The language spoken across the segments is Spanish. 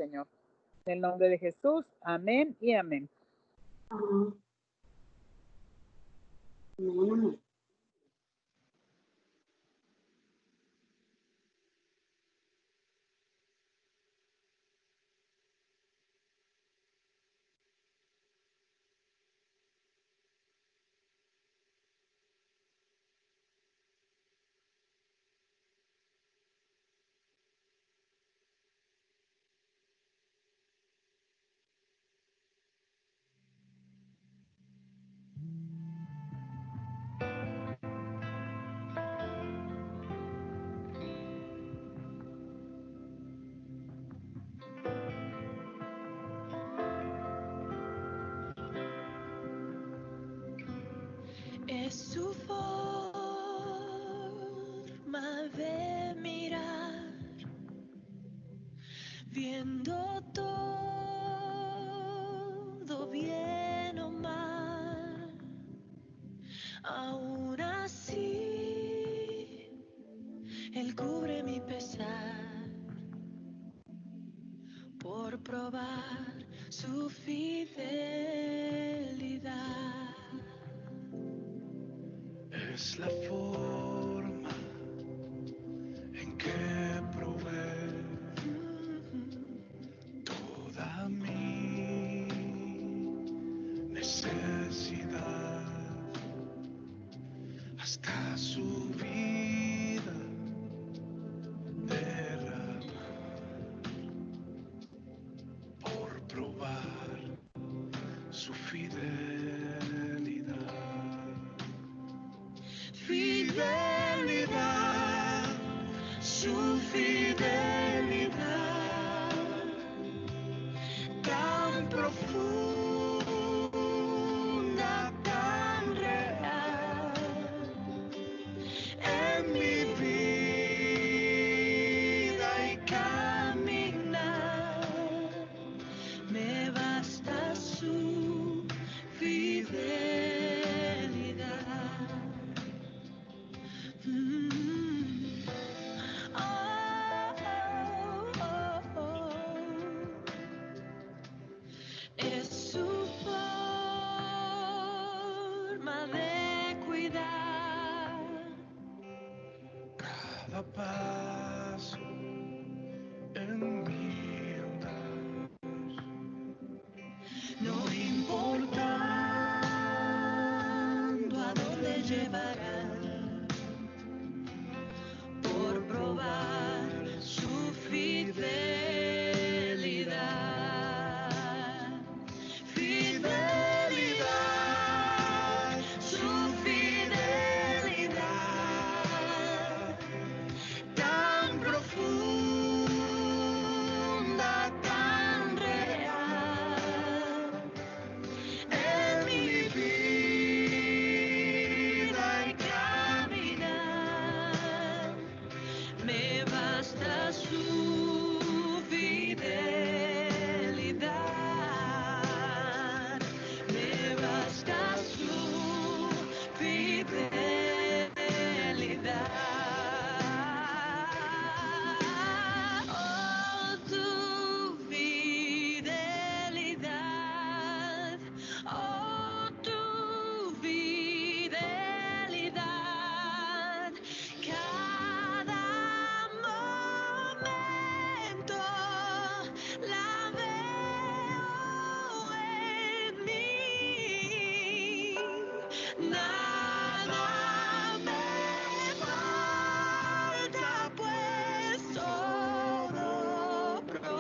Señor. En el nombre de Jesús, amén y amén. Amén. Amén. Es su forma de mirar, viendo todo bien o mal. Aún así, Él cubre mi pesar por probar su fidelidad. Es la forma en que provee toda mi necesidad, hasta su vida derramar por probar su fidelidad. Fidelidad, su fidelidad, tan profunda, tan real, en mi vida y caminar, me basta su fidelidad. Es su forma de cuidar cada paso en mi andar, no importando a dónde llevará, por probar su fidelidad. Fidelidad, su fidelidad, tan profunda, tan real, en mi vida y caminar, me basta su fidelidad, me basta su fidelidad. Oh, tu fidelidad, oh, tu fidelidad, cada momento la veo en mí. Nada me falta, pues todo provees.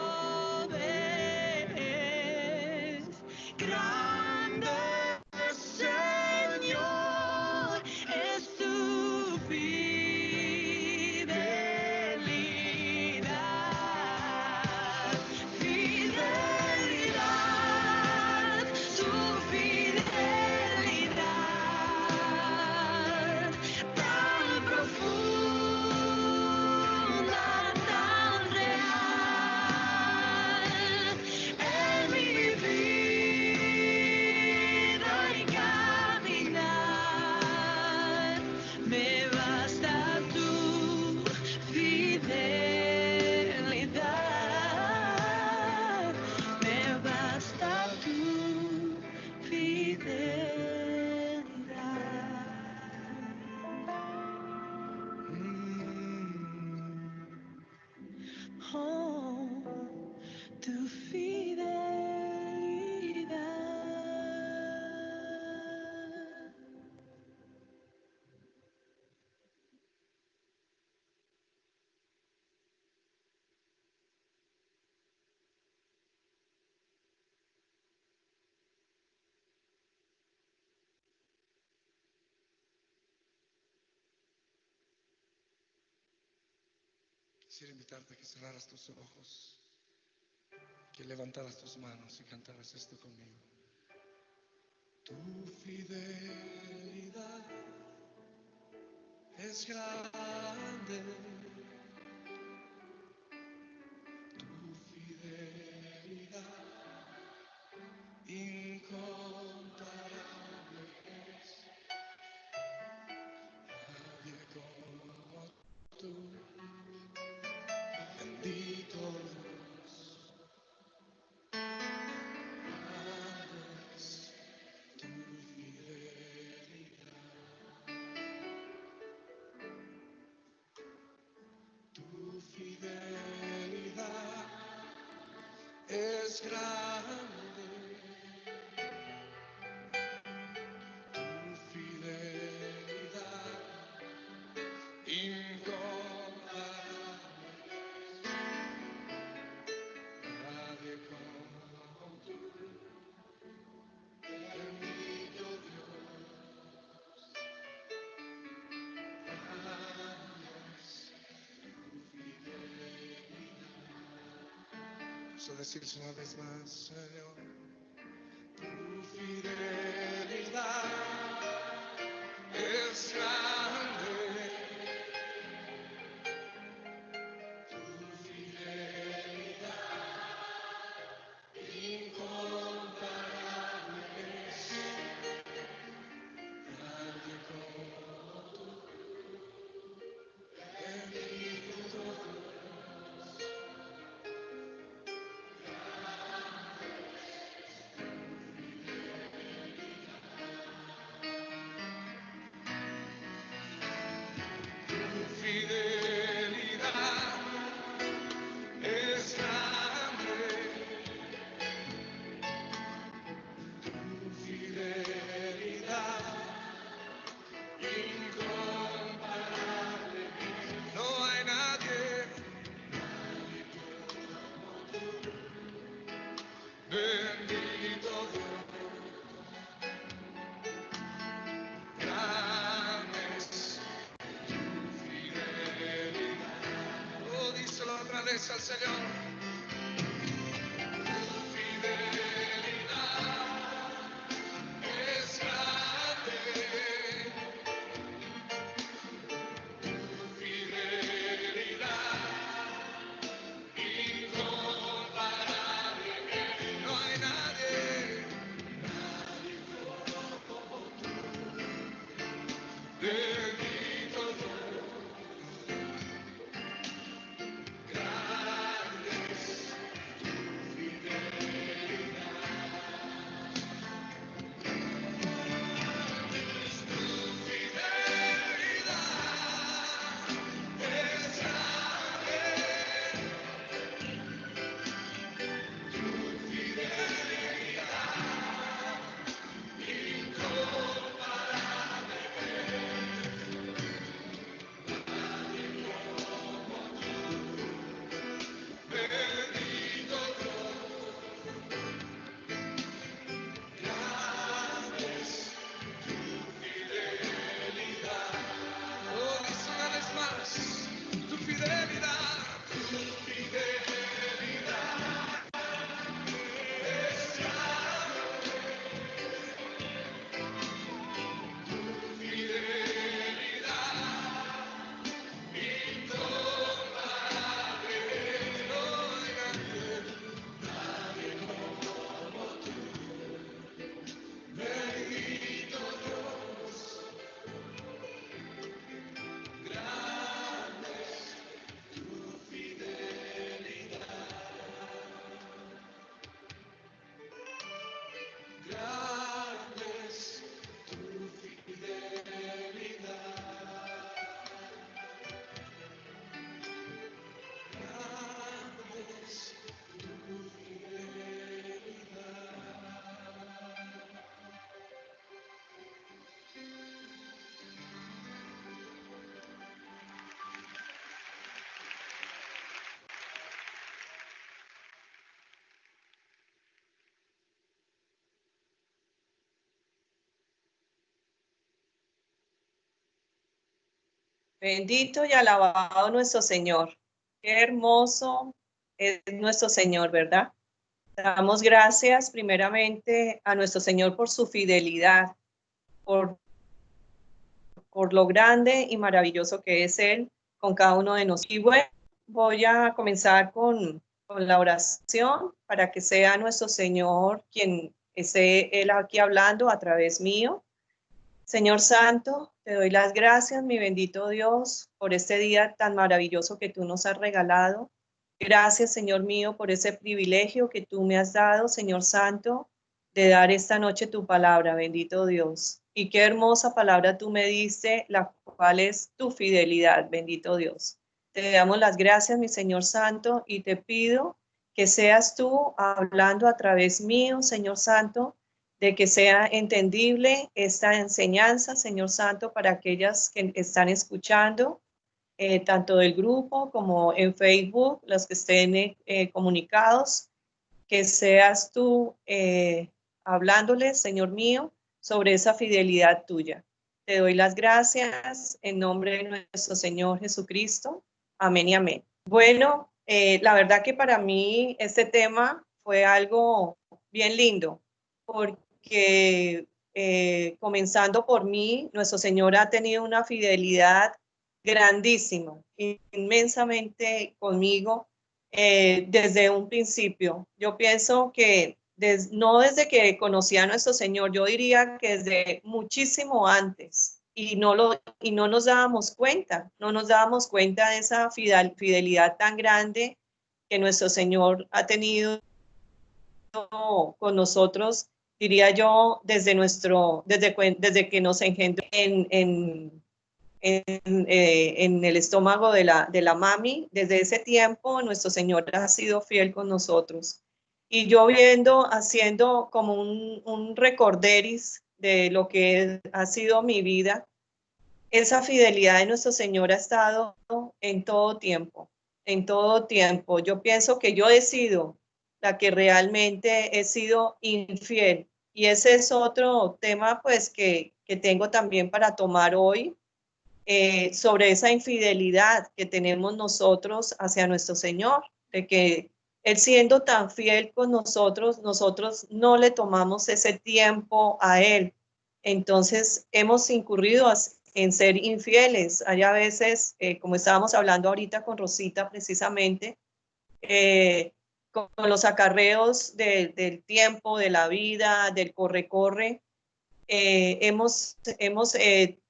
Grande Señor, es tu fidelidad. Fidelidad, su fidelidad, tan profunda, tan real, en mi vida Quisiera invitarte a que cerraras tus ojos, que levantaras tus manos y cantaras esto conmigo. Tu fidelidad es grande, tu fidelidad incomparable es. Nadie como tú, bendito Dios. Grande es tu fidelidad. Tu fidelidad es grande, tu fidelidad incomparable. Nadie como tú, bendito Dios. Grande es tu fidelidad. Vamos a decirse una vez más, Señor. Tu fidelidad es grande, tu fidelidad incomparable es. Nadie como tú, bendito Dios. Tu fidelidad es grande, tu fidelidad incomparable. No hay nadie, bendito Dios. Grande es tu fidelidad. Oh, díselo otra vez al Señor. Tu fidelidad es grande, tu fidelidad incomparable. No hay nadie, bendito Dios. Grande es tu fidelidad. Tu fidelidad es grande, tu fidelidad incomparable. Bendito Dios. Grande es tu fidelidad. Oh, dice una vez más, tu fidelidad, tu fidelidad es grande, tu fidelidad incomparable. No hay nadie, bendito Dios. Grande es tu fidelidad. Grande es tu fidelidad. Grande es tu fidelidad. Bendito y alabado nuestro Señor. Qué hermoso es nuestro Señor, ¿verdad? Damos gracias primeramente a nuestro Señor por su fidelidad, por lo grande y maravilloso que es Él con cada uno de nosotros. Y bueno, voy a comenzar con la oración para que sea nuestro Señor quien esté Él aquí hablando a través mío. Señor Santo, te doy las gracias, mi bendito Dios, por este día tan maravilloso que tú nos has regalado. Gracias, Señor mío, por ese privilegio que tú me has dado, Señor Santo, de dar esta noche tu palabra, bendito Dios. Y qué hermosa palabra tú me diste, la cual es tu fidelidad, bendito Dios. Te damos las gracias, mi Señor Santo, y te pido que seas tú hablando a través mío, Señor Santo, de que sea entendible esta enseñanza, Señor Santo, para aquellas que están escuchando, tanto del grupo como en Facebook, los que estén comunicados, que seas tú hablándoles, Señor mío, sobre esa fidelidad tuya. Te doy las gracias en nombre de nuestro Señor Jesucristo. Amén y amén. Bueno, la verdad que para mí este tema fue algo bien lindo, porque comenzando por mí, nuestro Señor ha tenido una fidelidad grandísima, inmensamente conmigo desde un principio. Yo pienso que no desde que conocí a nuestro Señor, yo diría que desde muchísimo antes, y no nos dábamos cuenta, no nos dábamos cuenta de esa fidelidad tan grande que nuestro Señor ha tenido con nosotros, diría yo, desde que nos engendró en el estómago de la mami. Desde ese tiempo nuestro Señor ha sido fiel con nosotros. Y yo haciendo como un recorderis de lo que ha sido mi vida, esa fidelidad de nuestro Señor ha estado en todo tiempo, en todo tiempo. Yo pienso que yo he sido la que realmente he sido infiel. Y ese es otro tema pues que tengo también para tomar hoy, sobre esa infidelidad que tenemos nosotros hacia nuestro Señor, de que Él siendo tan fiel con nosotros no le tomamos ese tiempo a Él. Entonces hemos incurrido en ser infieles. Hay a veces, como estábamos hablando ahorita con Rosita precisamente, con los acarreos del tiempo, de la vida, del corre-corre, hemos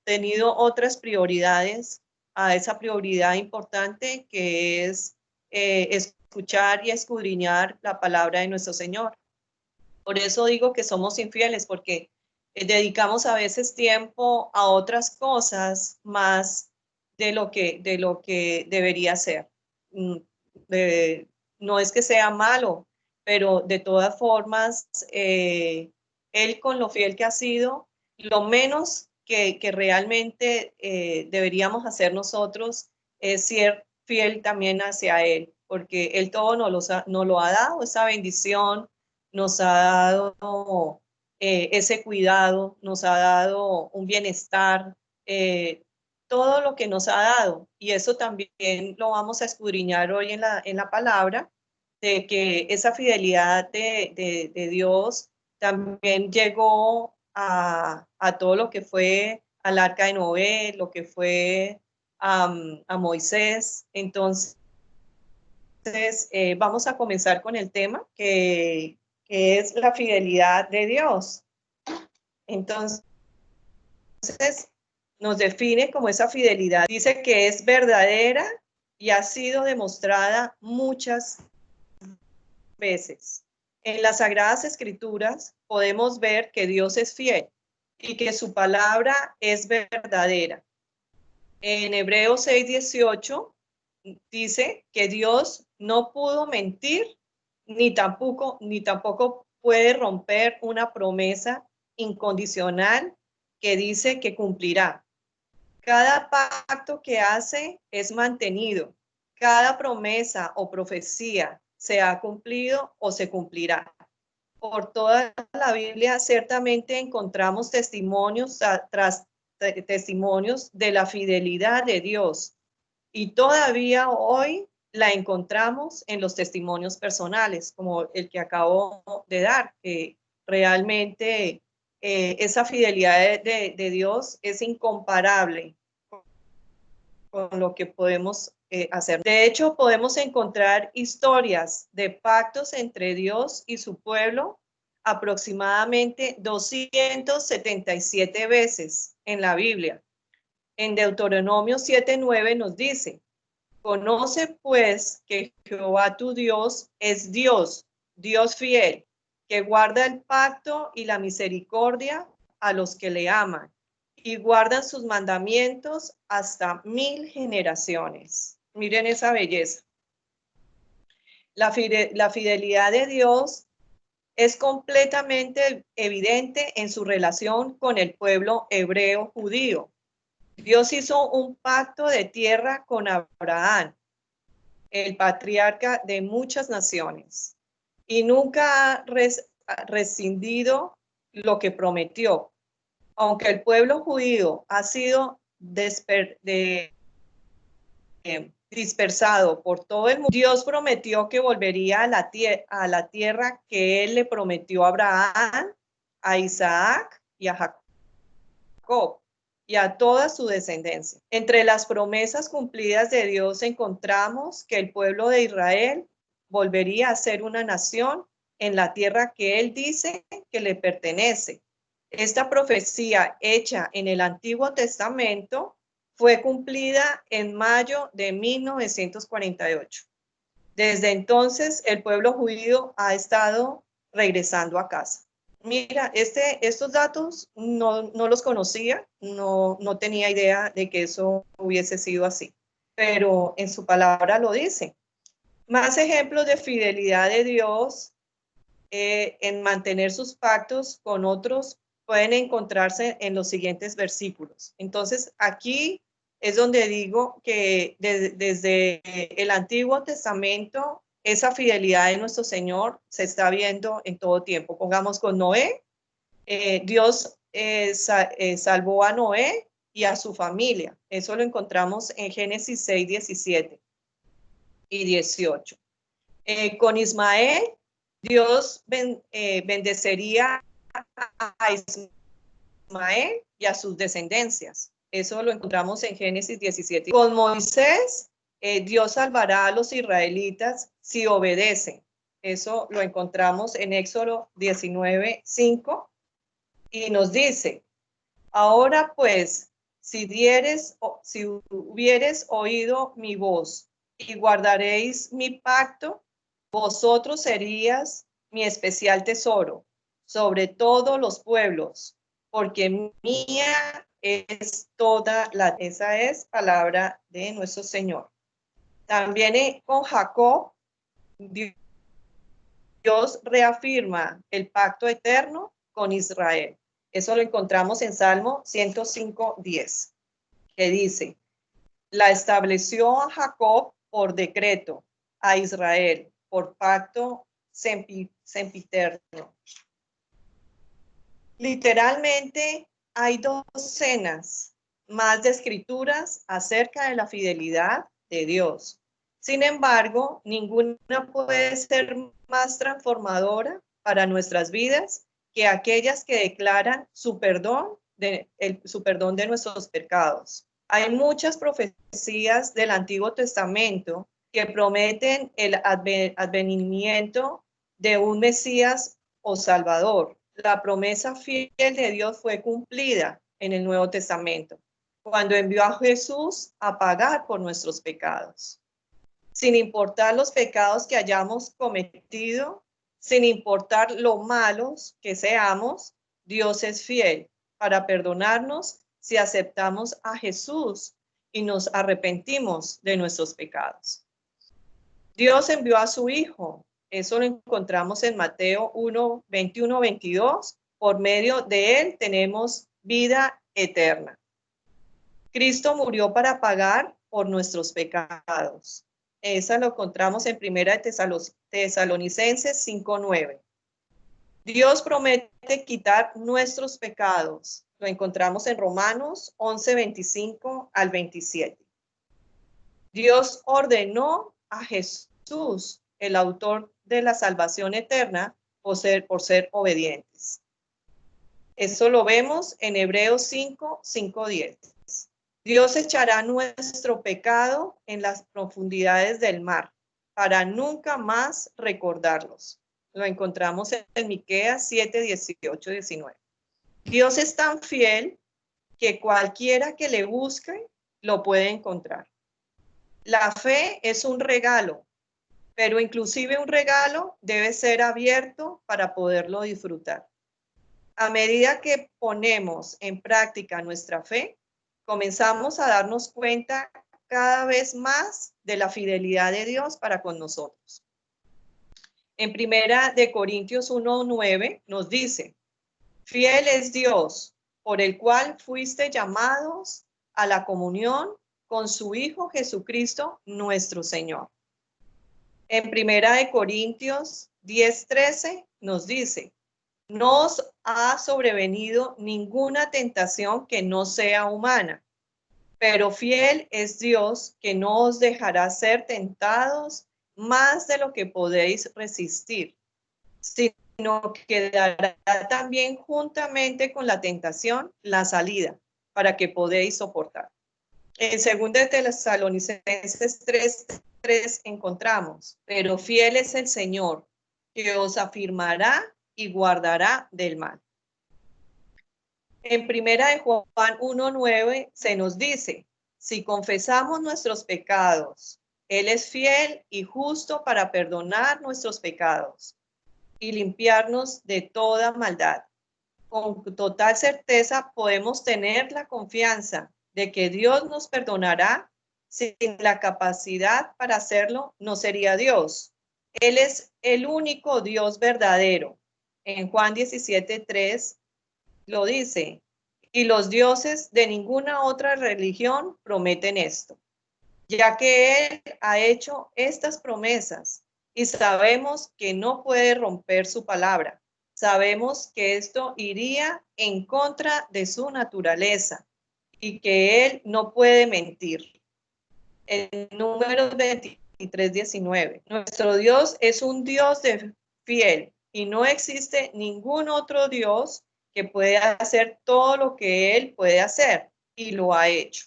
tenido otras prioridades a esa prioridad importante que es escuchar y escudriñar la palabra de nuestro Señor. Por eso digo que somos infieles, porque dedicamos a veces tiempo a otras cosas más de lo que debería ser. No es que sea malo, pero de todas formas, Él con lo fiel que ha sido, lo menos que realmente deberíamos hacer nosotros es ser fiel también hacia Él, porque Él todo nos lo ha dado, esa bendición, nos ha dado ese cuidado, nos ha dado un bienestar, todo lo que nos ha dado. Y eso también lo vamos a escudriñar hoy en la palabra, de que esa fidelidad de Dios también llegó a todo lo que fue al arca de Noé, lo que fue a Moisés. Entonces, vamos a comenzar con el tema que es la fidelidad de Dios. Entonces, nos define como esa fidelidad. Dice que es verdadera y ha sido demostrada muchas veces. En las Sagradas Escrituras podemos ver que Dios es fiel y que su palabra es verdadera. En Hebreos 6:18 dice que Dios no pudo mentir ni tampoco puede romper una promesa incondicional que dice que cumplirá. Cada pacto que hace es mantenido. Cada promesa o profecía se ha cumplido o se cumplirá. Por toda la Biblia ciertamente encontramos testimonios tras testimonios de la fidelidad de Dios. Y todavía hoy la encontramos en los testimonios personales, como el que acabo de dar, que realmente esa fidelidad de Dios es incomparable con lo que podemos hacer. De hecho, podemos encontrar historias de pactos entre Dios y su pueblo aproximadamente 277 veces en la Biblia. En Deuteronomio 7:9 nos dice: conoce pues que Jehová tu Dios es Dios, Dios fiel, que guarda el pacto y la misericordia a los que le aman y guardan sus mandamientos hasta 1000 generaciones. Miren esa belleza. La fidelidad de Dios es completamente evidente en su relación con el pueblo hebreo judío. Dios hizo un pacto de tierra con Abraham, el patriarca de muchas naciones, y nunca ha rescindido lo que prometió. Aunque el pueblo judío ha sido dispersado por todo el mundo, Dios prometió que volvería a la tierra que él le prometió a Abraham, a Isaac y a Jacob, y a toda su descendencia. Entre las promesas cumplidas de Dios encontramos que el pueblo de Israel volvería a ser una nación en la tierra que él dice que le pertenece. Esta profecía hecha en el Antiguo Testamento fue cumplida en mayo de 1948. Desde entonces, el pueblo judío ha estado regresando a casa. Mira, estos datos no los conocía, no tenía idea de que eso hubiese sido así, pero en su palabra lo dice. Más ejemplos de fidelidad de Dios en mantener sus pactos con otros pueden encontrarse en los siguientes versículos. Entonces, aquí es donde digo que desde el Antiguo Testamento, esa fidelidad de nuestro Señor se está viendo en todo tiempo. Pongamos con Noé, Dios salvó a Noé y a su familia. Eso lo encontramos en Génesis 6, 17 y 18. Con Ismael, Dios bendecería a Ismael y a sus descendencias. Eso lo encontramos en Génesis 17. Con Moisés, Dios salvará a los israelitas si obedecen. Eso lo encontramos en Éxodo 19, 5. Y nos dice: ahora pues, si hubieres oído mi voz y guardaréis mi pacto, vosotros serías mi especial tesoro sobre todos los pueblos, porque mía es toda la... Esa es palabra de nuestro Señor. También con Jacob, Dios reafirma el pacto eterno con Israel. Eso lo encontramos en Salmo 105, 10, que dice: la estableció a Jacob por decreto, a Israel por pacto sempiterno. Literalmente hay docenas más de escrituras acerca de la fidelidad de Dios. Sin embargo, ninguna puede ser más transformadora para nuestras vidas que aquellas que declaran su perdón de nuestros pecados. Hay muchas profecías del Antiguo Testamento que prometen el advenimiento de un Mesías o Salvador. La promesa fiel de Dios fue cumplida en el Nuevo Testamento, cuando envió a Jesús a pagar por nuestros pecados. Sin importar los pecados que hayamos cometido, sin importar lo malos que seamos, Dios es fiel para perdonarnos si aceptamos a Jesús y nos arrepentimos de nuestros pecados. Dios envió a su Hijo. Eso lo encontramos en Mateo 1, 21, 22. Por medio de él tenemos vida eterna. Cristo murió para pagar por nuestros pecados. Esa lo encontramos en 1 Tesalonicenses 5, 9. Dios promete quitar nuestros pecados. Lo encontramos en Romanos 11, 25 al 27. Dios ordenó a Jesús, el autor de la salvación eterna, por ser obedientes. Eso lo vemos en Hebreos 5:10. Dios echará nuestro pecado en las profundidades del mar para nunca más recordarlos. Lo encontramos en Miqueas 7:18-19. Dios es tan fiel que cualquiera que le busque lo puede encontrar. La fe es un regalo, pero inclusive un regalo debe ser abierto para poderlo disfrutar. A medida que ponemos en práctica nuestra fe, comenzamos a darnos cuenta cada vez más de la fidelidad de Dios para con nosotros. En 1 Corintios 1:9 nos dice: fiel es Dios, por el cual fuiste llamados a la comunión con su Hijo Jesucristo, nuestro Señor. En 1 Corintios 10:13 nos dice: no os ha sobrevenido ninguna tentación que no sea humana, pero fiel es Dios, que no os dejará ser tentados más de lo que podéis resistir, sino que dará también juntamente con la tentación la salida, para que podéis soportar. En 2 Tesalonicenses 3:3 encontramos: pero fiel es el Señor, que os afirmará y guardará del mal. En 1 Juan 1:9 se nos dice: si confesamos nuestros pecados, Él es fiel y justo para perdonar nuestros pecados y limpiarnos de toda maldad. Con total certeza podemos tener la confianza de que Dios nos perdonará. Sin la capacidad para hacerlo, no sería Dios. Él es el único Dios verdadero. En Juan 17:3 lo dice: y los dioses de ninguna otra religión prometen esto, ya que Él ha hecho estas promesas y sabemos que no puede romper su palabra. Sabemos que esto iría en contra de su naturaleza y que Él no puede mentir. En Números 23:19, nuestro Dios es un Dios fiel y no existe ningún otro Dios que pueda hacer todo lo que Él puede hacer, y lo ha hecho.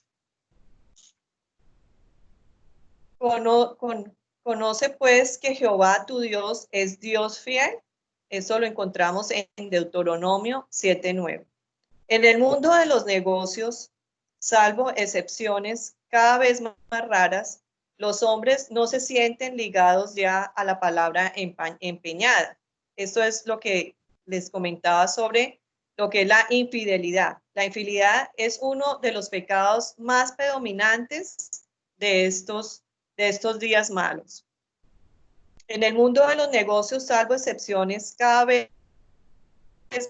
Conoce pues que Jehová tu Dios es Dios fiel. Eso lo encontramos en Deuteronomio 7:9. En el mundo de los negocios, salvo excepciones cada vez más raras, los hombres no se sienten ligados ya a la palabra empeñada. Esto es lo que les comentaba sobre lo que es la infidelidad. La infidelidad es uno de los pecados más predominantes de estos días malos. En el mundo de los negocios, salvo excepciones cada vez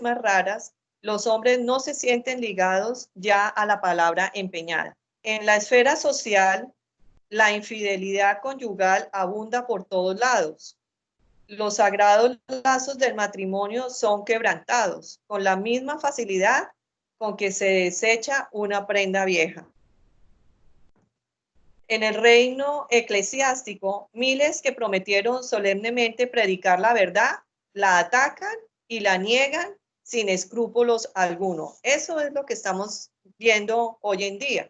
más raras, los hombres no se sienten ligados ya a la palabra empeñada. En la esfera social, la infidelidad conyugal abunda por todos lados. Los sagrados lazos del matrimonio son quebrantados con la misma facilidad con que se desecha una prenda vieja. En el reino eclesiástico, miles que prometieron solemnemente predicar la verdad, la atacan y la niegan sin escrúpulos alguno. Eso es lo que estamos viendo hoy en día.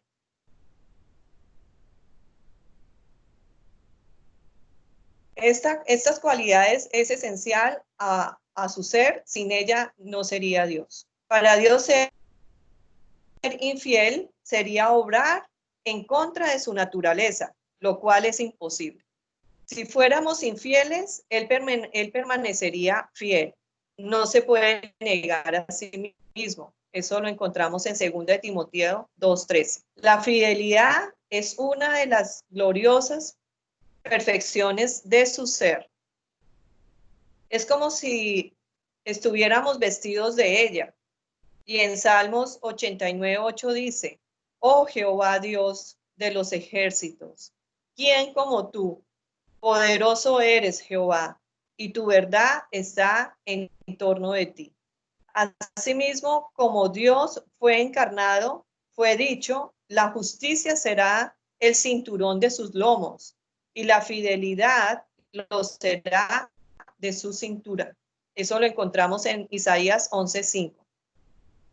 Estas cualidades es esencial a su ser. Sin ella no sería Dios. Para Dios ser infiel sería obrar en contra de su naturaleza, lo cual es imposible. Si fuéramos infieles, Él permanecería fiel. No se puede negar a sí mismo. Eso lo encontramos en 2 Timoteo 2:13. La fidelidad es una de las gloriosas perfecciones de su ser. Es como si estuviéramos vestidos de ella. Y en Salmos 89:8 dice: oh Jehová Dios de los ejércitos, ¿quién como tú? Poderoso eres, Jehová, y tu verdad está en torno de ti. Asimismo, como Dios fue encarnado, fue dicho: la justicia será el cinturón de sus lomos, y la fidelidad lo será de su cintura. Eso lo encontramos en Isaías 11:5.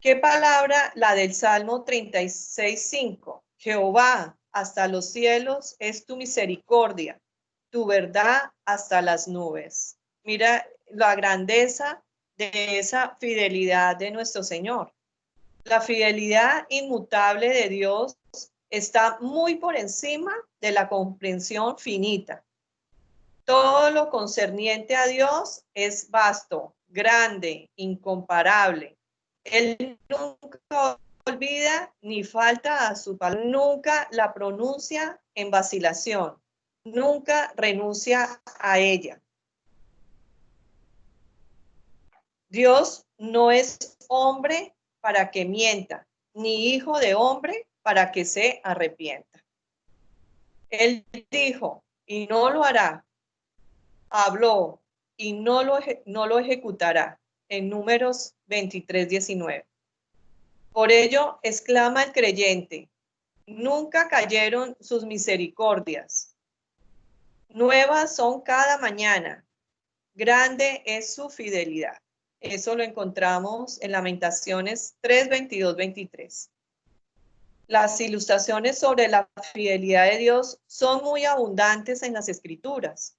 ¿Qué palabra? La del Salmo 36:5. Jehová, hasta los cielos es tu misericordia, tu verdad hasta las nubes. Mira la grandeza de esa fidelidad de nuestro Señor. La fidelidad inmutable de Dios está muy por encima de la comprensión finita. Todo lo concerniente a Dios es vasto, grande, incomparable. Él nunca olvida ni falta a su palabra, nunca la pronuncia en vacilación, nunca renuncia a ella. Dios no es hombre para que mienta, ni hijo de hombre para que se arrepienta. Él dijo y no lo hará, habló y no lo ejecutará. En Números 23:19. Por ello exclama el creyente: nunca cayeron sus misericordias. Nuevas son cada mañana. Grande es su fidelidad. Eso lo encontramos en Lamentaciones 3:22-23. Las ilustraciones sobre la fidelidad de Dios son muy abundantes en las Escrituras.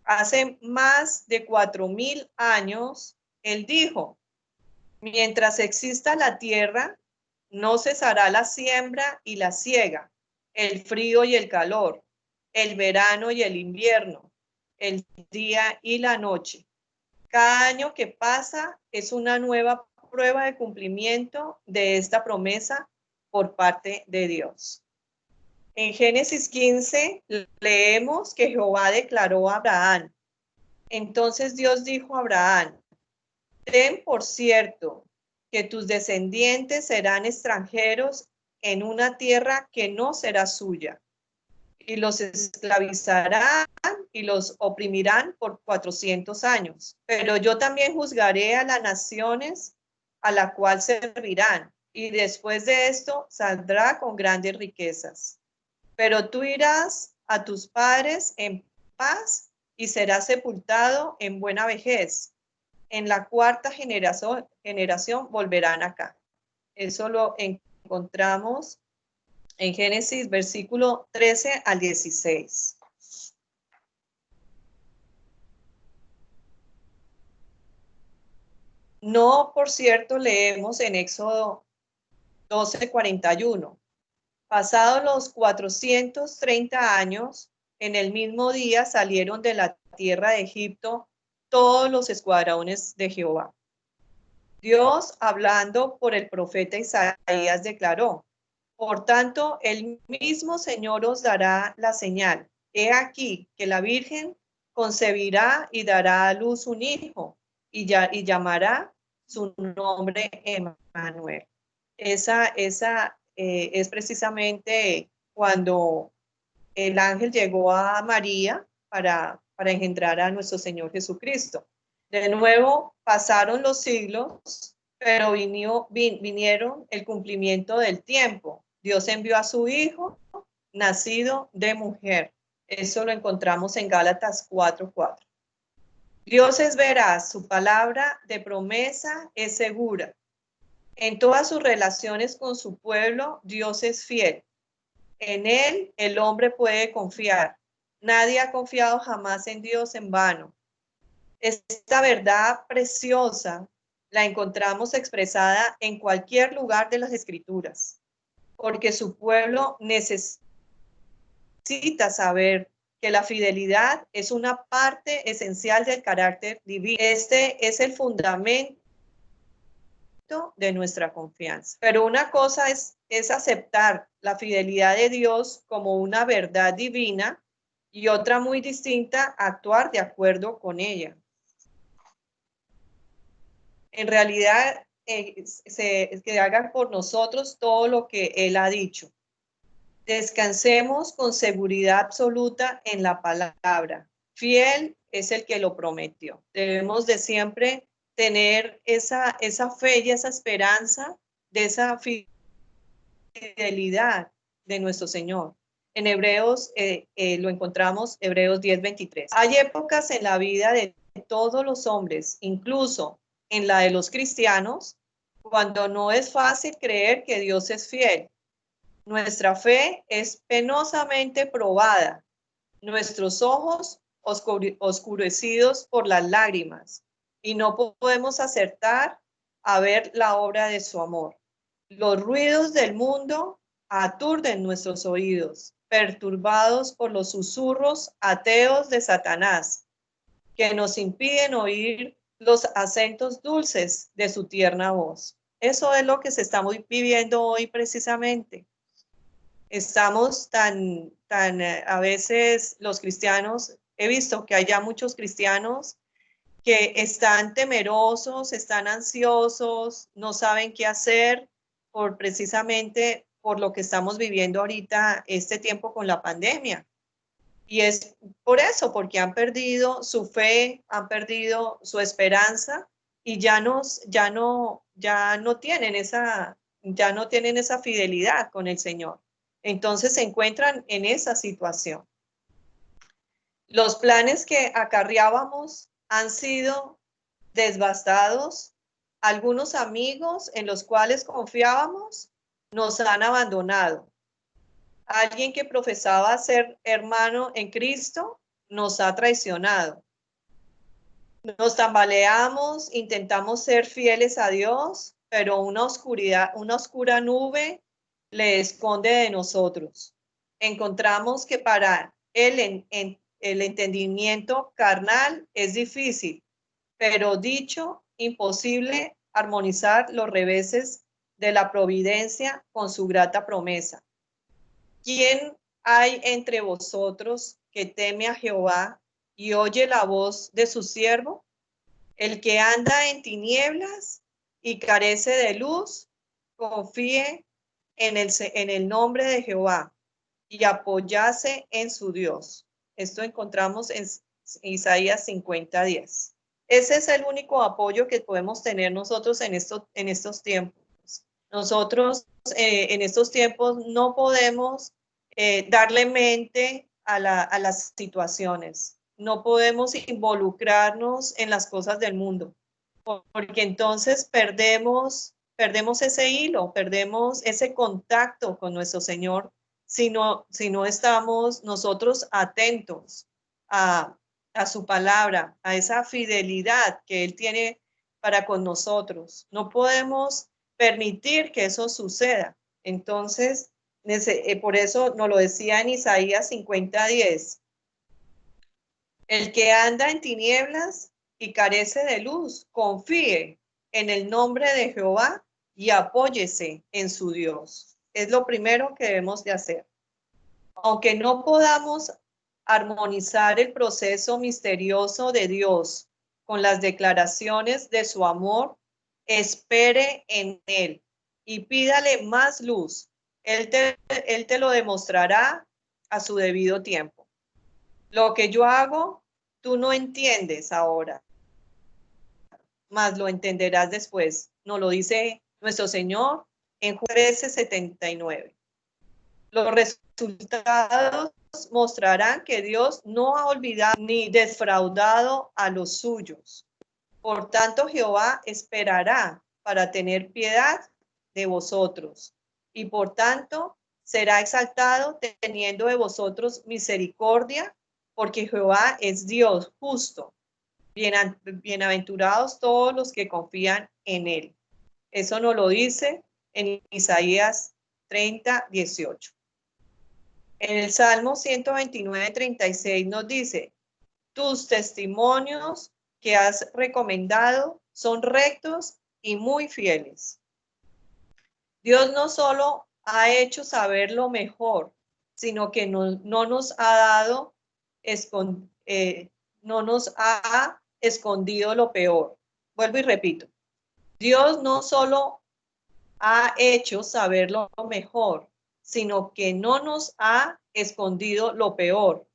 Hace más de 4,000 años, Él dijo: mientras exista la tierra, no cesará la siembra y la siega, el frío y el calor, el verano y el invierno, el día y la noche. Cada año que pasa es una nueva prueba de cumplimiento de esta promesa por parte de Dios. En Génesis 15 leemos que Jehová declaró a Abraham: entonces Dios dijo a Abraham: ten por cierto que tus descendientes serán extranjeros en una tierra que no será suya, y los esclavizarán y los oprimirán por 400 años. Pero yo también juzgaré a las naciones a la cual servirán, y después de esto saldrá con grandes riquezas. Pero tú irás a tus padres en paz y serás sepultado en buena vejez. En la cuarta generación volverán acá. Eso lo encontramos en Génesis versículo 13 al 16. No, por cierto, leemos en Éxodo 12:41. Pasados los 430 años, en el mismo día salieron de la tierra de Egipto todos los escuadrones de Jehová. Dios, hablando por el profeta Isaías, declaró: por tanto, el mismo Señor os dará la señal. He aquí que la Virgen concebirá y dará a luz un hijo, y llamará su nombre Emmanuel. Esa es precisamente cuando el ángel llegó a María para engendrar a nuestro Señor Jesucristo. De nuevo pasaron los siglos, pero vinieron el cumplimiento del tiempo. Dios envió a su Hijo, nacido de mujer. Eso lo encontramos en Gálatas 4:4. Dios es veraz, su palabra de promesa es segura. En todas sus relaciones con su pueblo, Dios es fiel. En Él el hombre puede confiar. Nadie ha confiado jamás en Dios en vano. Esta verdad preciosa la encontramos expresada en cualquier lugar de las Escrituras, porque su pueblo necesita saber que la fidelidad es una parte esencial del carácter divino. Este es el fundamento de nuestra confianza. Pero una cosa es aceptar la fidelidad de Dios como una verdad divina, y otra muy distinta, actuar de acuerdo con ella. En realidad, que haga por nosotros todo lo que Él ha dicho. Descansemos con seguridad absoluta en la palabra. Fiel es el que lo prometió. Debemos de siempre tener esa fe y esa esperanza de esa fidelidad de nuestro Señor. En Hebreos lo encontramos, Hebreos 10:23. Hay épocas en la vida de todos los hombres, incluso en la de los cristianos, cuando no es fácil creer que Dios es fiel. Nuestra fe es penosamente probada, nuestros ojos oscurecidos por las lágrimas, y no podemos acertar a ver la obra de su amor. Los ruidos del mundo aturden nuestros oídos, perturbados por los susurros ateos de Satanás, que nos impiden oír los acentos dulces de su tierna voz. Eso es lo que se está viviendo hoy precisamente. Estamos a veces los cristianos, he visto que hay ya muchos cristianos que están temerosos, están ansiosos, no saben qué hacer precisamente por lo que estamos viviendo ahorita este tiempo con la pandemia. Y es por eso, porque han perdido su fe, han perdido su esperanza y ya no tienen esa fidelidad con el Señor. Entonces se encuentran en esa situación. Los planes que acarreábamos han sido devastados. Algunos amigos en los cuales confiábamos nos han abandonado. Alguien que profesaba ser hermano en Cristo nos ha traicionado. Nos tambaleamos, intentamos ser fieles a Dios, pero una oscura nube le esconde de nosotros. Encontramos que para el entendimiento carnal es difícil, pero dicho imposible armonizar los reveses de la providencia con su grata promesa. ¿Quién hay entre vosotros que teme a Jehová y oye la voz de su siervo? El que anda en tinieblas y carece de luz, confíe en el nombre de Jehová y apoyase en su Dios. Esto encontramos en Isaías 50:10. Ese es el único apoyo que podemos tener nosotros en estos tiempos. Nosotros en estos tiempos no podemos darle mente a las situaciones. No podemos involucrarnos en las cosas del mundo, porque entonces perdemos ese hilo, perdemos ese contacto con nuestro Señor si no estamos nosotros atentos a su palabra, a esa fidelidad que Él tiene para con nosotros. No podemos permitir que eso suceda. Entonces, por eso nos lo decía en Isaías 50:10. El que anda en tinieblas y carece de luz, confíe en el nombre de Jehová y apóyese en su Dios. Es lo primero que debemos de hacer. Aunque no podamos armonizar el proceso misterioso de Dios con las declaraciones de su amor, espere en Él y pídale más luz. Él te lo demostrará a su debido tiempo. Lo que yo hago, tú no entiendes ahora, mas lo entenderás después. Nos lo dice nuestro Señor en Juan 13:79. Los resultados mostrarán que Dios no ha olvidado ni defraudado a los suyos. Por tanto, Jehová esperará para tener piedad de vosotros, y por tanto será exaltado teniendo de vosotros misericordia, porque Jehová es Dios justo. Bienaventurados todos los que confían en Él. Eso nos lo dice en Isaías 30:18. En el Salmo 129:36 nos dice: tus testimonios que has recomendado son rectos y muy fieles. Dios no solo ha hecho saber lo mejor, sino que no nos ha escondido lo peor. Vuelvo y repito. Dios no solo ha hecho saber lo mejor, sino que no nos ha escondido lo peor.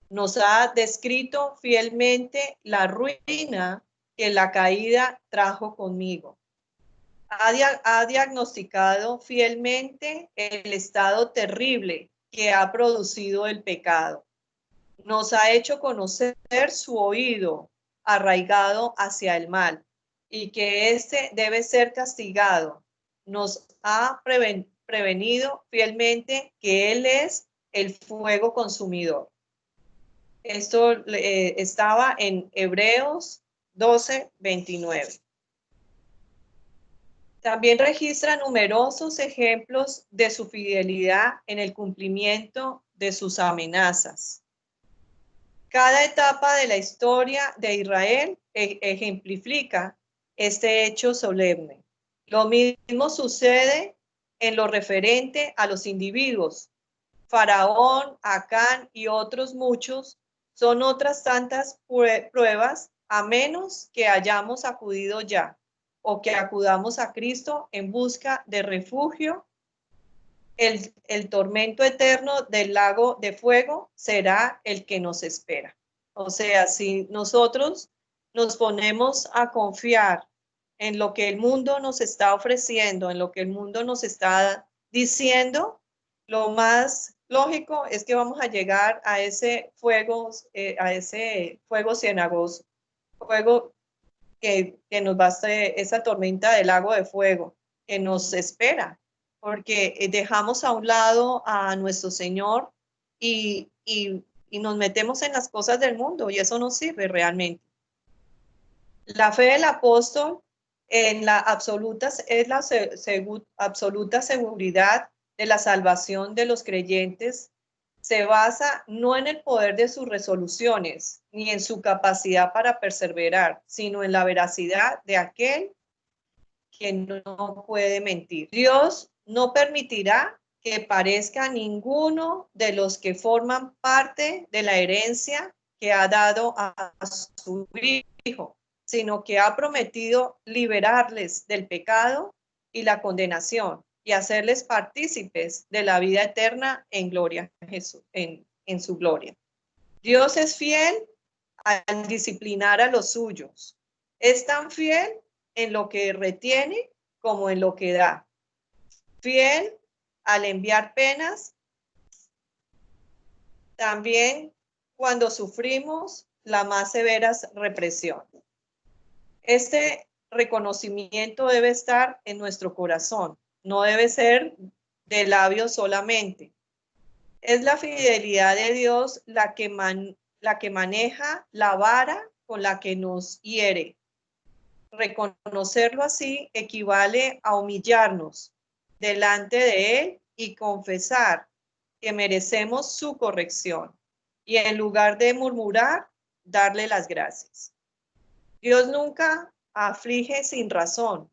Nos ha descrito fielmente la ruina que la caída trajo conmigo. Ha diagnosticado fielmente el estado terrible que ha producido el pecado. Nos ha hecho conocer su oído arraigado hacia el mal y que éste debe ser castigado. Nos ha prevenido fielmente que Él es el fuego consumidor. Esto estaba en Hebreos 12:29. También registra numerosos ejemplos de su fidelidad en el cumplimiento de sus amenazas. Cada etapa de la historia de Israel ejemplifica este hecho solemne. Lo mismo sucede en lo referente a los individuos. Faraón, Acán y otros muchos son otras tantas pruebas, a menos que hayamos acudido ya o que acudamos a Cristo en busca de refugio. El tormento eterno del lago de fuego será el que nos espera. O sea, si nosotros nos ponemos a confiar en lo que el mundo nos está ofreciendo, en lo que el mundo nos está diciendo, lo más lógico es que vamos a llegar a ese fuego cenagoso, fuego que nos va a hacer esa tormenta del lago de fuego que nos espera, porque dejamos a un lado a nuestro Señor y nos metemos en las cosas del mundo y eso no sirve realmente. La fe del apóstol en la absoluta seguridad de la salvación de los creyentes se basa no en el poder de sus resoluciones ni en su capacidad para perseverar, sino en la veracidad de aquel que no puede mentir. Dios no permitirá que parezca ninguno de los que forman parte de la herencia que ha dado a su Hijo, sino que ha prometido liberarles del pecado y la condenación y hacerles partícipes de la vida eterna en gloria a Jesús, en su gloria. Dios es fiel al disciplinar a los suyos. Es tan fiel en lo que retiene como en lo que da. Fiel al enviar penas, también cuando sufrimos la más severa represión. Este reconocimiento debe estar en nuestro corazón, no debe ser de labios solamente. Es la fidelidad de Dios la que maneja la vara con la que nos hiere. Reconocerlo así equivale a humillarnos delante de Él y confesar que merecemos su corrección y en lugar de murmurar, darle las gracias. Dios nunca aflige sin razón.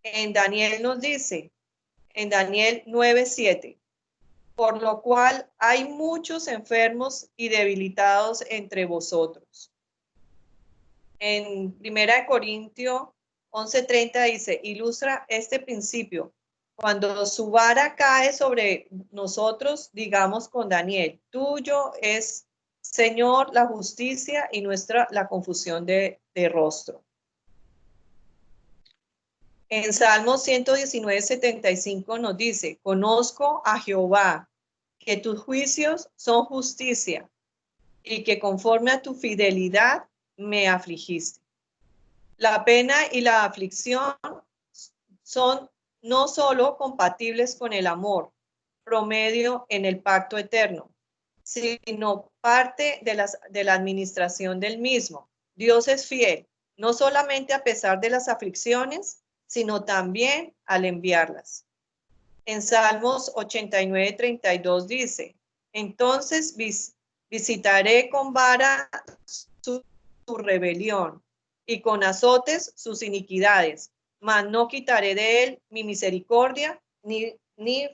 En Daniel nos dice, en Daniel 9:7, por lo cual hay muchos enfermos y debilitados entre vosotros. En 1 Corintios 11:30 dice, ilustra este principio. Cuando su vara cae sobre nosotros, digamos con Daniel, tuyo es, Señor, la justicia y nuestra la confusión de rostro. En Salmo 119:75 nos dice, conozco a Jehová, que tus juicios son justicia y que conforme a tu fidelidad me afligiste. La pena y la aflicción son no solo compatibles con el amor, promedio en el pacto eterno, sino parte de la administración del mismo. Dios es fiel, no solamente a pesar de las aflicciones, sino también al enviarlas. En Salmos 89:32 dice, entonces visitaré con vara su rebelión y con azotes sus iniquidades, mas no quitaré de él mi misericordia, ni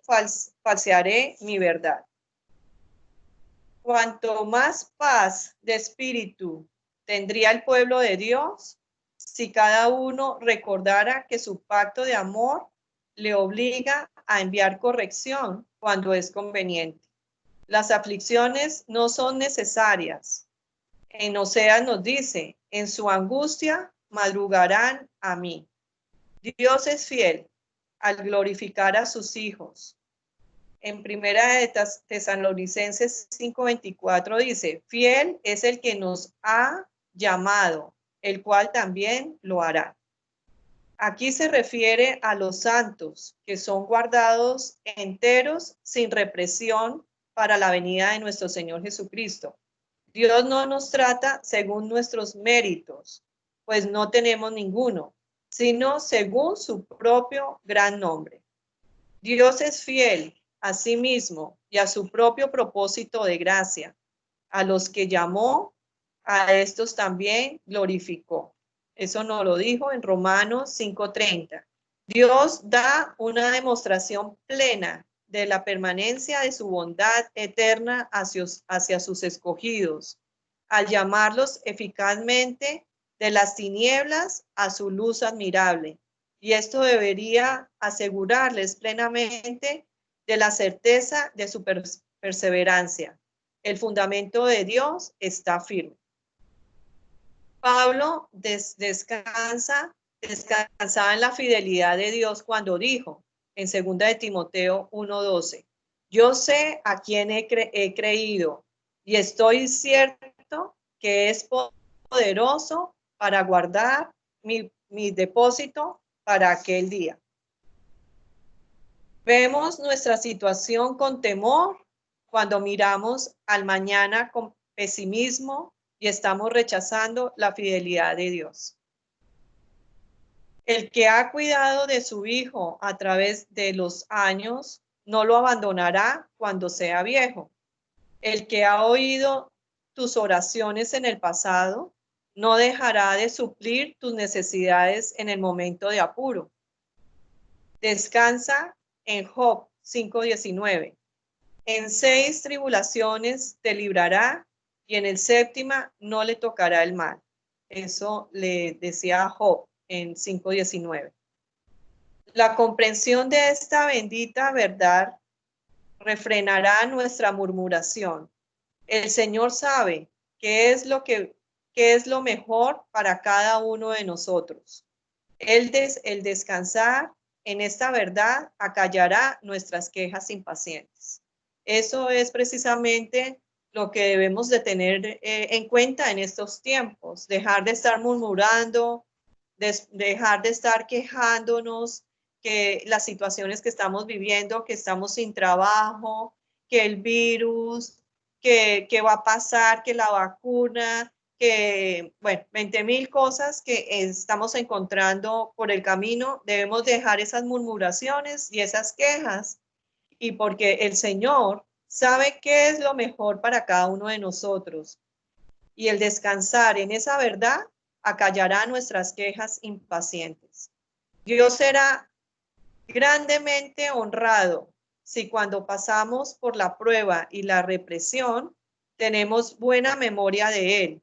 falsearé mi verdad. Cuanto más paz de espíritu tendría el pueblo de Dios si cada uno recordara que su pacto de amor le obliga a enviar corrección cuando es conveniente. Las aflicciones no son necesarias. En Oseas nos dice, en su angustia madrugarán a mí. Dios es fiel al glorificar a sus hijos. en primera de Tesalonicenses 5:24 dice, fiel es el que nos ha llamado, el cual también lo hará. Aquí se refiere a los santos que son guardados enteros sin represión para la venida de nuestro Señor Jesucristo. Dios no nos trata según nuestros méritos, pues no tenemos ninguno, sino según su propio gran nombre. Dios es fiel a sí mismo y a su propio propósito de gracia. A los que llamó, a estos también glorificó. Eso nos lo dijo en Romanos 5:30. Dios da una demostración plena de la permanencia de su bondad eterna hacia sus escogidos, al llamarlos eficazmente de las tinieblas a su luz admirable. Y esto debería asegurarles plenamente de la certeza de su perseverancia. El fundamento de Dios está firme. Pablo descansaba en la fidelidad de Dios cuando dijo en 2 de Timoteo 1:12, yo sé a quién he creído y estoy cierto que es poderoso para guardar mi depósito para aquel día. Vemos nuestra situación con temor cuando miramos al mañana con pesimismo y estamos rechazando la fidelidad de Dios. El que ha cuidado de su hijo a través de los años no lo abandonará cuando sea viejo. El que ha oído tus oraciones en el pasado no dejará de suplir tus necesidades en el momento de apuro. Descansa en Job 5:19. En 6 tribulaciones te librará y en el 7ª no le tocará el mal. Eso le decía a Job en 5:19. La comprensión de esta bendita verdad refrenará nuestra murmuración. El Señor sabe qué es lo mejor para cada uno de nosotros. El descansar en esta verdad acallará nuestras quejas impacientes. Eso es precisamente lo que debemos de tener en cuenta en estos tiempos. Dejar de estar murmurando, dejar de estar quejándonos que las situaciones que estamos viviendo, que estamos sin trabajo, que el virus, que va a pasar, que la vacuna, que, bueno, 20,000 cosas que estamos encontrando por el camino. Debemos dejar esas murmuraciones y esas quejas, y porque el Señor sabe qué es lo mejor para cada uno de nosotros. Y el descansar en esa verdad acallará nuestras quejas impacientes. Dios será grandemente honrado si cuando pasamos por la prueba y la represión tenemos buena memoria de Él.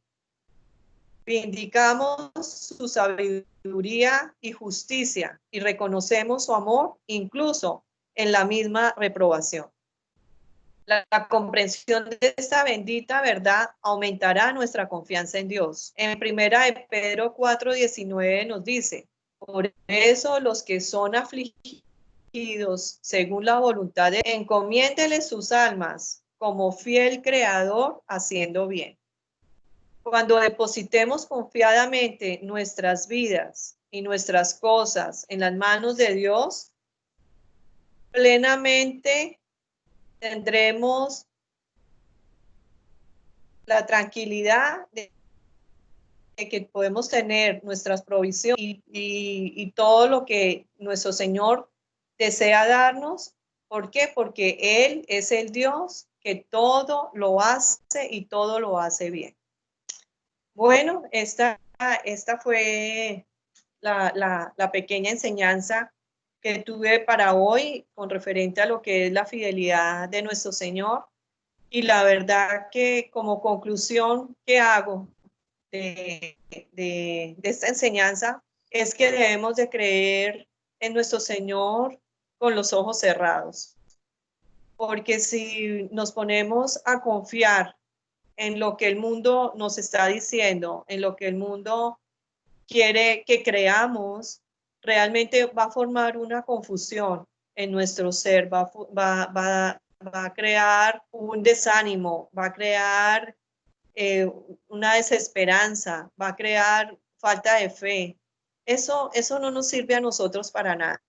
Vindicamos su sabiduría y justicia y reconocemos su amor incluso en la misma reprobación. La comprensión de esta bendita verdad aumentará nuestra confianza en Dios. En 1 de Pedro 4:19 nos dice, por eso los que son afligidos según la voluntad de Dios, encomiéndeles sus almas como fiel creador haciendo bien. Cuando depositemos confiadamente nuestras vidas y nuestras cosas en las manos de Dios, plenamente tendremos la tranquilidad de que podemos tener nuestras provisiones y todo lo que nuestro Señor desea darnos. ¿Por qué? Porque Él es el Dios que todo lo hace y todo lo hace bien. Bueno, esta fue la pequeña enseñanza que tuve para hoy con referente a lo que es la fidelidad de nuestro Señor. Y la verdad que como conclusión que hago de esta enseñanza es que debemos de creer en nuestro Señor con los ojos cerrados. Porque si nos ponemos a confiar en lo que el mundo nos está diciendo, en lo que el mundo quiere que creamos, realmente va a formar una confusión en nuestro ser, va a crear un desánimo, va a crear una desesperanza, va a crear falta de fe. Eso no nos sirve a nosotros para nada.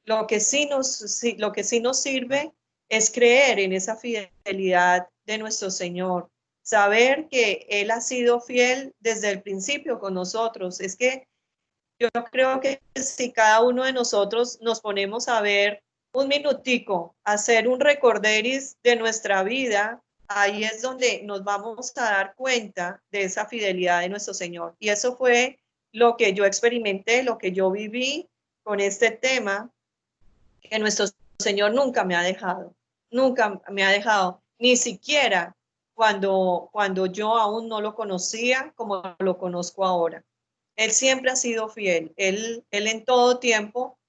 Lo que sí nos sirve es creer en esa fidelidad de nuestro Señor, saber que Él ha sido fiel desde el principio con nosotros. Es que yo creo que si cada uno de nosotros nos ponemos a ver un minutico, hacer un recorderis de nuestra vida, ahí es donde nos vamos a dar cuenta de esa fidelidad de nuestro Señor. Y eso fue lo que yo experimenté, lo que yo viví con este tema, que nuestro Señor nunca me ha dejado, ni siquiera cuando yo aún no lo conocía como lo conozco ahora. Él siempre ha sido fiel. Él en todo tiempo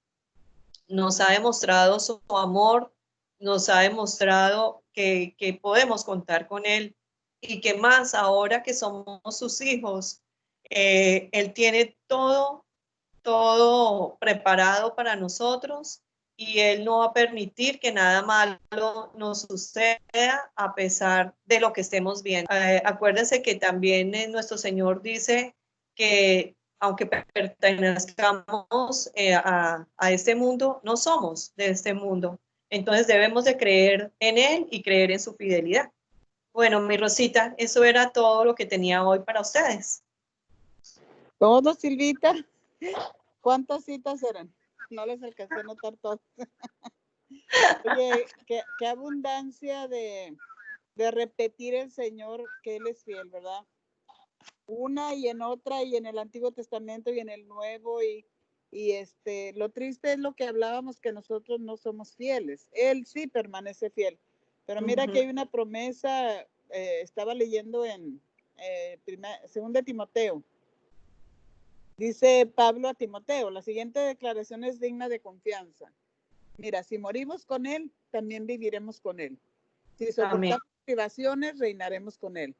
nos ha demostrado su amor, nos ha demostrado que podemos contar con Él y que más ahora que somos sus hijos, Él tiene todo preparado para nosotros y Él no va a permitir que nada malo nos suceda a pesar de lo que estemos viendo. Acuérdense que también nuestro Señor dice que aunque pertenezcamos a este mundo, no somos de este mundo. Entonces debemos de creer en Él y creer en su fidelidad. Bueno, mi Rosita, eso era todo lo que tenía hoy para ustedes. ¿Todo, Silvita? ¿Cuántas citas eran? No les alcancé a notar todas. Oye, qué abundancia de repetir el Señor que Él es fiel, ¿verdad? Una y en otra, y en el Antiguo Testamento y en el Nuevo, y lo triste es lo que hablábamos, que nosotros no somos fieles. Él sí permanece fiel, pero mira que hay una promesa, estaba leyendo en 2 Timoteo, dice Pablo a Timoteo, la siguiente declaración es digna de confianza. Mira, si morimos con Él, también viviremos con Él. Si soportamos privaciones, reinaremos con Él.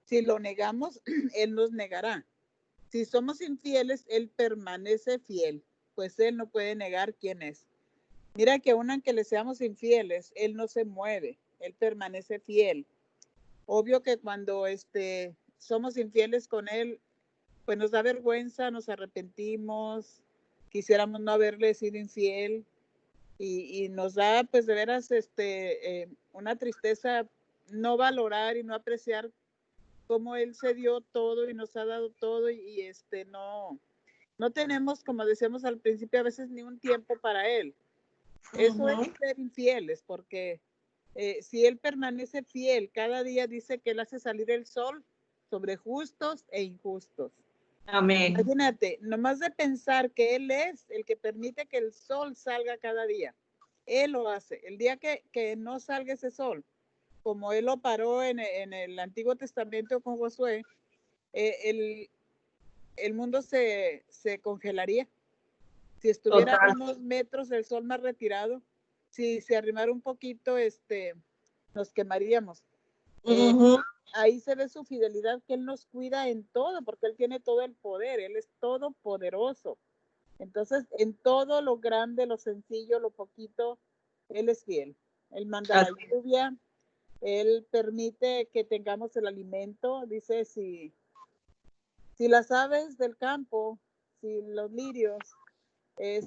Si lo negamos, Él nos negará. Si somos infieles, Él permanece fiel, pues Él no puede negar quién es. Mira que aunque le seamos infieles, Él no se mueve, Él permanece fiel. Obvio que cuando somos infieles con Él, pues nos da vergüenza, nos arrepentimos, quisiéramos no haberle sido infiel, y nos da, pues de veras, una tristeza no valorar y no apreciar cómo Él se dio todo y nos ha dado todo, y no tenemos, como decíamos al principio, a veces ni un tiempo para Él. Eso es ser infieles, porque si Él permanece fiel, cada día dice que Él hace salir el sol sobre justos e injustos. Amén. Imagínate, nomás de pensar que Él es el que permite que el sol salga cada día. Él lo hace. El día que no salga ese sol, como Él lo paró en el Antiguo Testamento con Josué, el mundo se congelaría. Si estuviera a unos metros del sol más retirado, si se arrimara un poquito, nos quemaríamos. Ahí se ve su fidelidad, que Él nos cuida en todo, porque Él tiene todo el poder, Él es todopoderoso. Entonces, en todo lo grande, lo sencillo, lo poquito, Él es fiel. Él manda la lluvia, Él permite que tengamos el alimento. Dice, si las aves del campo, si los lirios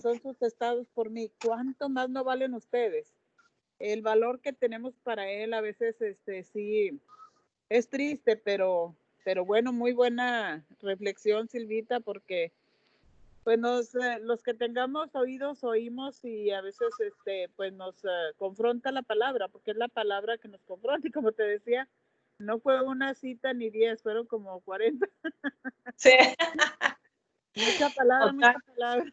son sustentados por mí, ¿cuánto más no valen ustedes? El valor que tenemos para Él a veces sí es triste, pero bueno, muy buena reflexión, Silvita, porque pues los que tengamos oídos oímos, y a veces pues nos confronta la palabra, porque es la palabra que nos confronta, y como te decía, no fue una cita ni 10, fueron como 40. Sí. Mucha palabra.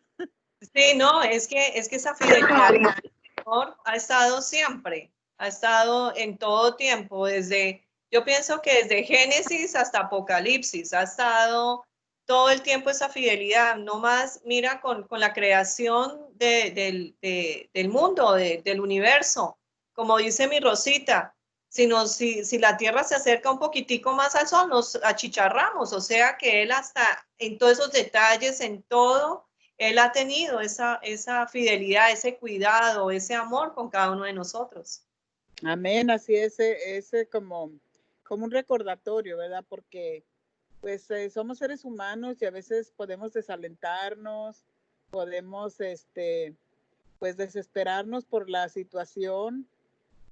Sí, no, es que esa fidelidad del Señor ha estado siempre, ha estado en todo tiempo, yo pienso que desde Génesis hasta Apocalipsis ha estado todo el tiempo esa fidelidad. No más, mira, con la creación del mundo, del universo, como dice mi Rosita, si la Tierra se acerca un poquitico más al Sol, nos achicharramos. O sea que Él hasta en todos esos detalles, en todo, Él ha tenido esa fidelidad, ese cuidado, ese amor con cada uno de nosotros. Amén, así es, ese como un recordatorio, ¿verdad? Porque pues somos seres humanos y a veces podemos desalentarnos, podemos pues desesperarnos por la situación,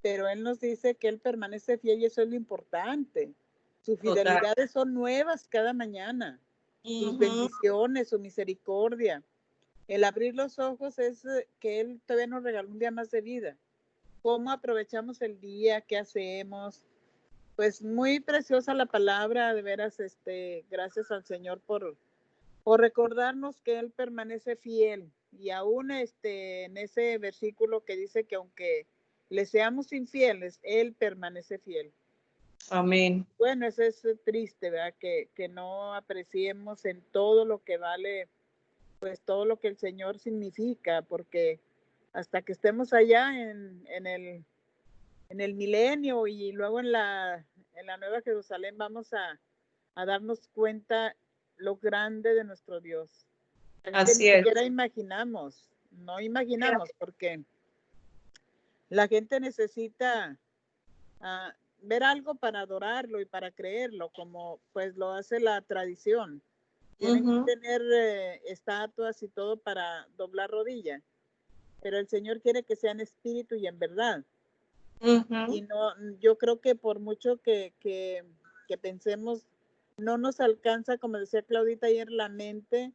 pero Él nos dice que Él permanece fiel y eso es lo importante. Sus Total. fidelidades son nuevas cada mañana, sus bendiciones, su misericordia. El abrir los ojos es que Él todavía nos regaló un día más de vida. ¿Cómo aprovechamos el día? ¿Qué hacemos? Pues muy preciosa la palabra, de veras, gracias al Señor por recordarnos que Él permanece fiel. Y aún en ese versículo que dice que aunque le seamos infieles, Él permanece fiel. Amén. Bueno, eso es triste, ¿verdad? Que no apreciemos en todo lo que vale, pues todo lo que el Señor significa, porque hasta que estemos allá en el milenio y luego en la Nueva Jerusalén vamos a darnos cuenta lo grande de nuestro Dios. Así ni es. siquiera imaginamos, no imaginamos, porque la gente necesita ver algo para adorarlo y para creerlo, como pues lo hace la tradición. Tienen que tener estatuas y todo para doblar rodilla, pero el Señor quiere que sea en espíritu y en verdad. Y no, yo creo que por mucho que pensemos, no nos alcanza, como decía Claudita ayer, la mente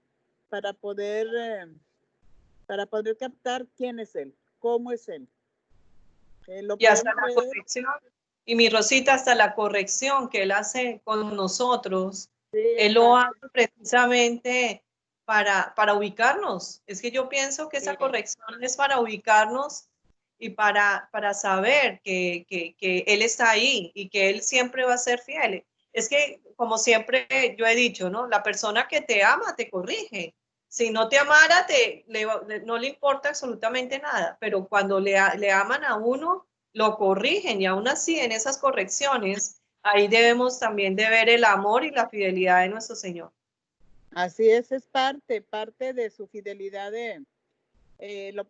para poder captar quién es Él, cómo es Él. Y hasta la corrección, y mi Rosita, hasta la corrección que Él hace con nosotros, sí, Él lo hace precisamente para ubicarnos. Es que yo pienso que esa corrección es para ubicarnos y para saber que Él está ahí y que Él siempre va a ser fiel. Es que, como siempre yo he dicho, ¿no? La persona que te ama te corrige. Si no te amara, no le importa absolutamente nada, pero cuando le aman a uno, lo corrigen, y aún así en esas correcciones, ahí debemos también de ver el amor y la fidelidad de nuestro Señor. Así es parte de su fidelidad, lo podemos